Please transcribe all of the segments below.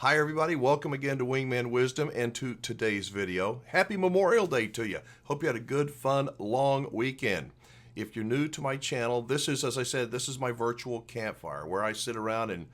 Hi everybody, welcome again to Wingman Wisdom and to today's video. Happy Memorial Day to you. Hope you had a good, fun, long weekend. If you're new to my channel, this is, as I said, this is my virtual campfire where I sit around and,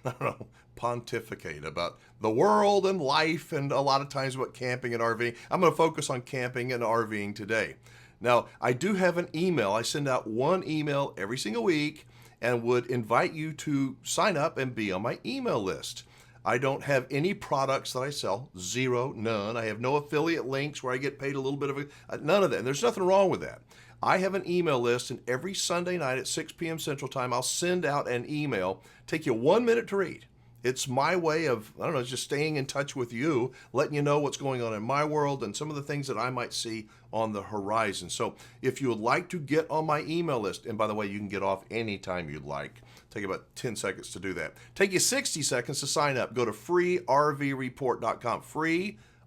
I don't know, pontificate about the world and life and a lot of times about camping and RVing. I'm going to focus on camping and RVing today. Now, I do have an email. I send out one email every single week and would invite you to sign up and be on my email list. I don't have any products that I sell, zero, none. I have no affiliate links where I get paid a little bit of none of that. And there's nothing wrong with that. I have an email list, and every Sunday night at 6 p.m. Central Time, I'll send out an email. Take you 1 minute to read. It's my way of, I don't know, just staying in touch with you, letting you know what's going on in my world and some of the things that I might see on the horizon. So if you would like to get on my email list, and by the way, you can get off anytime you'd like. Take about 10 seconds to do that. Take you 60 seconds to sign up. Go to freervreport.com,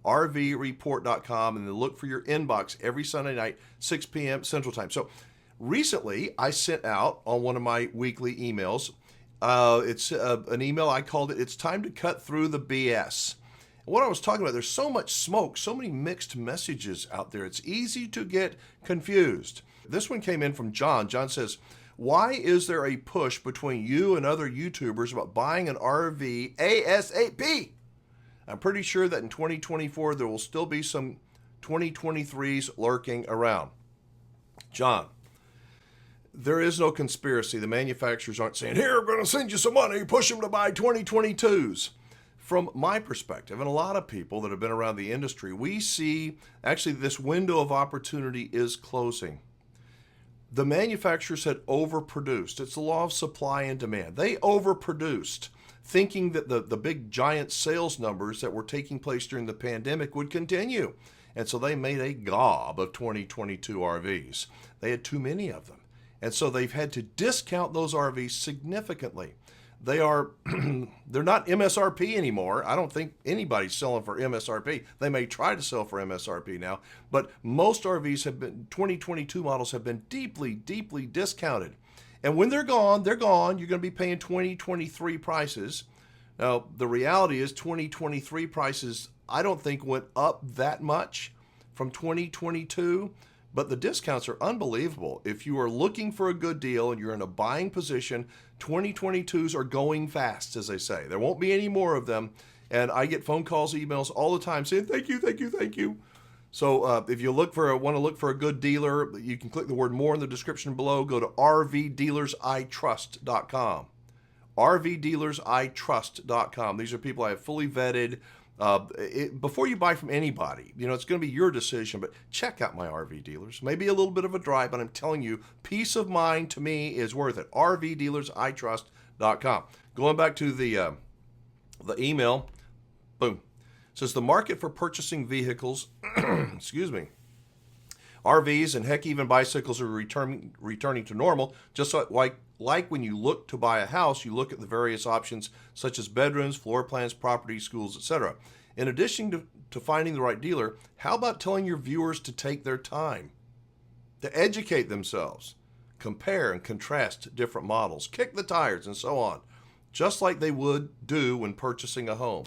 freervreport.com, and then look for your inbox every Sunday night, 6 p.m. Central Time. So recently, I sent out on one of my weekly emails, it's an email, I called it, "It's Time to Cut Through the BS." What I was talking about, there's so much smoke, so many mixed messages out there. It's easy to get confused. This one came in from John. John says, "Why is there a push between you and other YouTubers about buying an RV ASAP? I'm pretty sure that in 2024, there will still be some 2023s lurking around." John, there is no conspiracy. The manufacturers aren't saying, "Here, I'm going to send you some money, push them to buy 2022s. From my perspective, and a lot of people that have been around the industry, we see actually this window of opportunity is closing. The manufacturers had overproduced. It's the law of supply and demand. They overproduced, thinking that the big giant sales numbers that were taking place during the pandemic would continue. And so they made a gob of 2022 RVs. They had too many of them. And so they've had to discount those RVs significantly. They're not MSRP anymore. I don't think anybody's selling for MSRP. They may try to sell for MSRP now, but most RVs have been, 2022 models have been deeply, deeply discounted. And when they're gone, they're gone. You're going to be paying 2023 prices. Now, the reality is 2023 prices, I don't think went up that much from 2022. But the discounts are unbelievable. If you are looking for a good deal and you're in a buying position, 2022s are going fast, as they say. There won't be any more of them. And I get phone calls, emails all the time saying, "Thank you, thank you, thank you." So if you want to look for a good dealer, you can click the word "more" in the description below. Go to rvdealersitrust.com. rvdealersitrust.com. These are people I have fully vetted. Before you buy from anybody, it's going to be your decision, but check out my RV dealers. Maybe a little bit of a drive, but I'm telling you, peace of mind to me is worth it. rvdealersitrust.com. Going back to the email, boom. It says the market for purchasing vehicles, excuse me, RVs and heck, even bicycles are returning to normal, just like when you look to buy a house, you look at the various options such as bedrooms, floor plans, properties, schools, etc. In addition to finding the right dealer, how about telling your viewers to take their time, to educate themselves, compare and contrast different models, kick the tires, and so on, just like they would do when purchasing a home?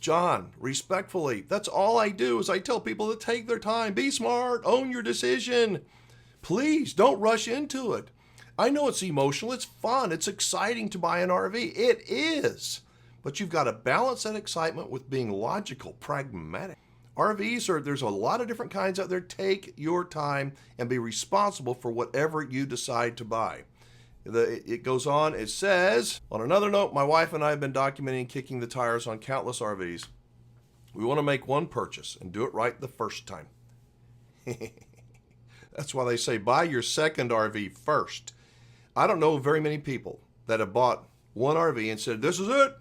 John, respectfully, that's all I do is I tell people to take their time, be smart, own your decision. Please don't rush into it. I know it's emotional, it's fun, it's exciting to buy an RV. It is. But you've got to balance that excitement with being logical, pragmatic. RVs there's a lot of different kinds out there. Take your time and be responsible for whatever you decide to buy. It goes on, it says, on another note, my wife and I have been documenting kicking the tires on countless RVs. We want to make one purchase and do it right the first time. That's why they say buy your second RV first. I don't know very many people that have bought one RV and said, "This is it."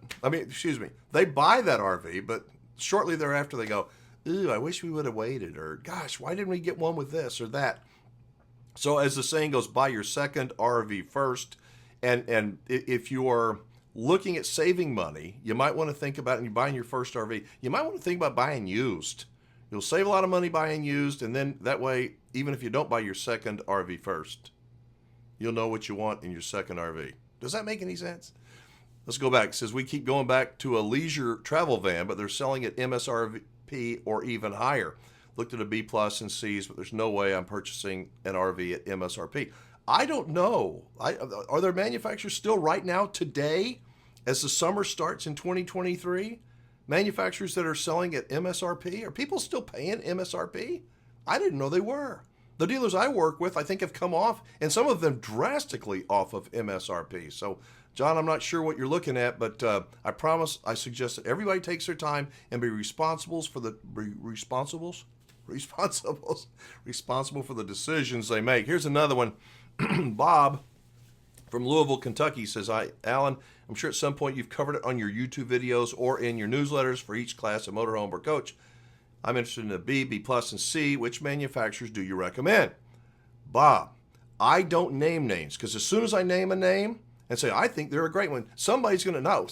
They buy that RV, but shortly thereafter they go, "Ooh, I wish we would have waited," or "Gosh, why didn't we get one with this or that?" So as the saying goes, buy your second RV first. And if you are looking at saving money, you might want to think about, and you're buying your first RV, you might want to think about buying used. You'll save a lot of money buying used, and then that way, even if you don't buy your second RV first, you'll know what you want in your second RV. Does that make any sense? Let's go back. It says we keep going back to a leisure travel van, but they're selling at MSRP or even higher. Looked at a B plus and C's, but there's no way I'm purchasing an RV at MSRP. I don't know. Are there manufacturers still right now today, as the summer starts in 2023, manufacturers that are selling at MSRP? Are people still paying MSRP? I didn't know they were. The dealers I work with, I think, have come off, and some of them drastically off of MSRP. So, John, I'm not sure what you're looking at, but I suggest that everybody takes their time and be responsible for the decisions they make. Here's another one. Bob from Louisville, Kentucky says, Alan, I'm sure at some point you've covered it on your YouTube videos or in your newsletters for each class of motorhome or coach. I'm interested in a B, B plus, and C. Which manufacturers do you recommend? Bob, I don't name names, because as soon as I name a name and say, I think they're a great one, somebody's going to know.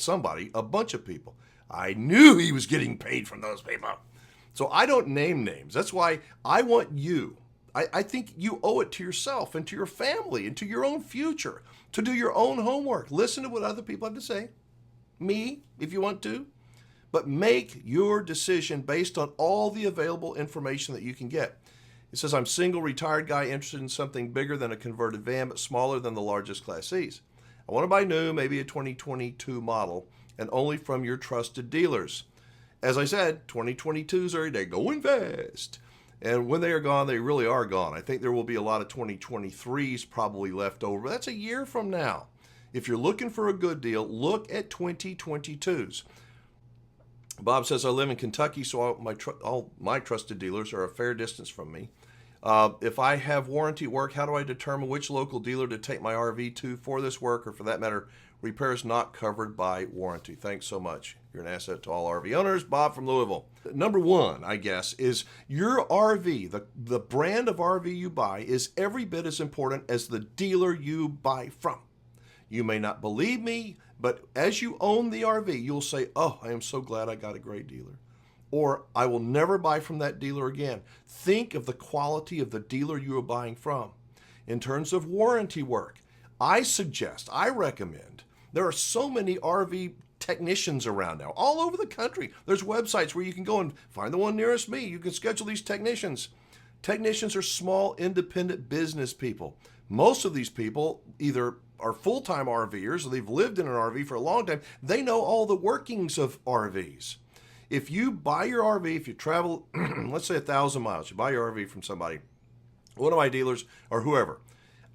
A bunch of people. I knew he was getting paid from those people. So I don't name names. That's why I want you. I think you owe it to yourself and to your family and to your own future to do your own homework. Listen to what other people have to say. Me, if you want to. But make your decision based on all the available information that you can get. It says, I'm single, retired guy interested in something bigger than a converted van, but smaller than the largest Class Cs. I want to buy new, maybe a 2022 model, and only from your trusted dealers. As I said, 2022s they're going fast. And when they are gone, they really are gone. I think there will be a lot of 2023s probably left over. But that's a year from now. If you're looking for a good deal, look at 2022s. Bob says, I live in Kentucky, so all my trusted dealers are a fair distance from me. If I have warranty work, how do I determine which local dealer to take my RV to for this work, or for that matter, repairs not covered by warranty? Thanks so much. You're an asset to all RV owners. Bob from Louisville. Number one, I guess, is your RV. The brand of RV you buy is every bit as important as the dealer you buy from. You may not believe me, but as you own the RV, you'll say, oh, I am so glad I got a great dealer. Or I will never buy from that dealer again. Think of the quality of the dealer you are buying from. In terms of warranty work, I recommend, there are so many RV technicians around now, all over the country. There's websites where you can go and find the one nearest me. You can schedule these technicians. Technicians are small, independent business people. Most of these people either are full-time RVers or they've lived in an RV for a long time. They know all the workings of RVs. If you buy your RV, if you travel, let's say 1,000 miles, you buy your RV from somebody, one of my dealers or whoever,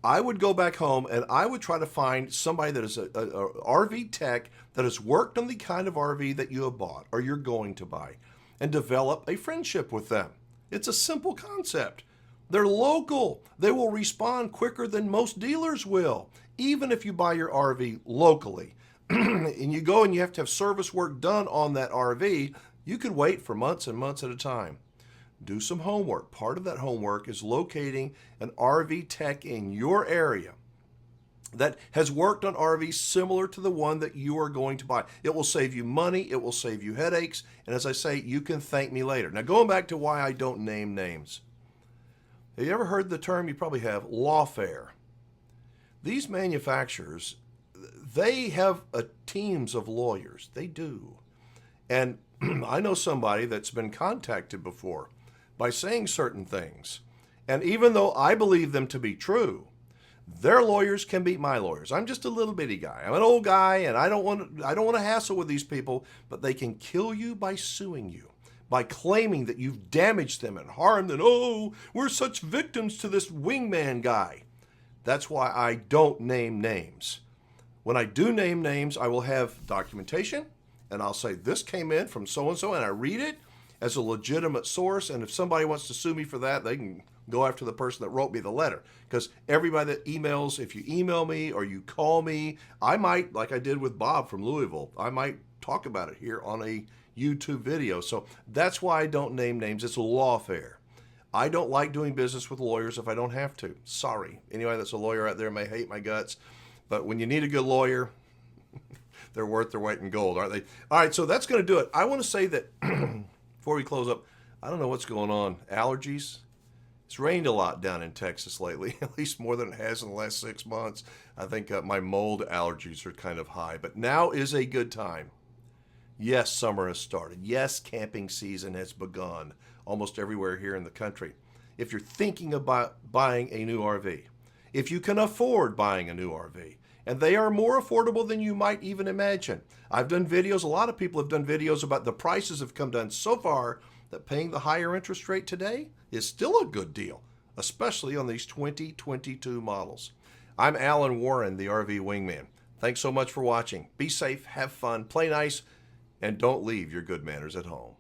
I would go back home and I would try to find somebody that is a RV tech that has worked on the kind of RV that you have bought or you're going to buy, and develop a friendship with them. It's a simple concept. They're local. They will respond quicker than most dealers will, even if you buy your RV locally. And you go and you have to have service work done on that RV, you could wait for months and months at a time. Do some homework. Part of that homework is locating an RV tech in your area that has worked on RVs similar to the one that you are going to buy. It will save you money. It will save you headaches. And as I say, you can thank me later. Now, going back to why I don't name names. Have you ever heard the term, you probably have, lawfare? These manufacturers, they have teams of lawyers. They do. And I know somebody that's been contacted before by saying certain things. And even though I believe them to be true, their lawyers can beat my lawyers. I'm just a little bitty guy. I'm an old guy, and I don't want to hassle with these people, but they can kill you by suing you, by claiming that you've damaged them and harmed them. Oh, we're such victims to this Wingman guy. That's why I don't name names. When I do name names, I will have documentation, and I'll say this came in from so-and-so, and I read it as a legitimate source, and if somebody wants to sue me for that, they can go after the person that wrote me the letter. Because everybody that emails, if you email me or you call me, I might, like I did with Bob from Louisville, I might talk about it here on a YouTube video. So that's why I don't name names. It's lawfare. I don't like doing business with lawyers if I don't have to. Sorry. Anybody that's a lawyer out there may hate my guts. But when you need a good lawyer, they're worth their weight in gold, aren't they? All right, so that's going to do it. I want to say that before we close up, I don't know what's going on. Allergies? It's rained a lot down in Texas lately, at least more than it has in the last 6 months. I think my mold allergies are kind of high, but now is a good time. Yes, summer has started. Yes, camping season has begun almost everywhere here in the country. If you're thinking about buying a new RV, if you can afford buying a new RV, and they are more affordable than you might even imagine. I've done videos, a lot of people have done videos about the prices have come down so far that paying the higher interest rate today is still a good deal, especially on these 2022 models. I'm Alan Warren, the RV Wingman. Thanks so much for watching. Be safe, have fun, play nice, and don't leave your good manners at home.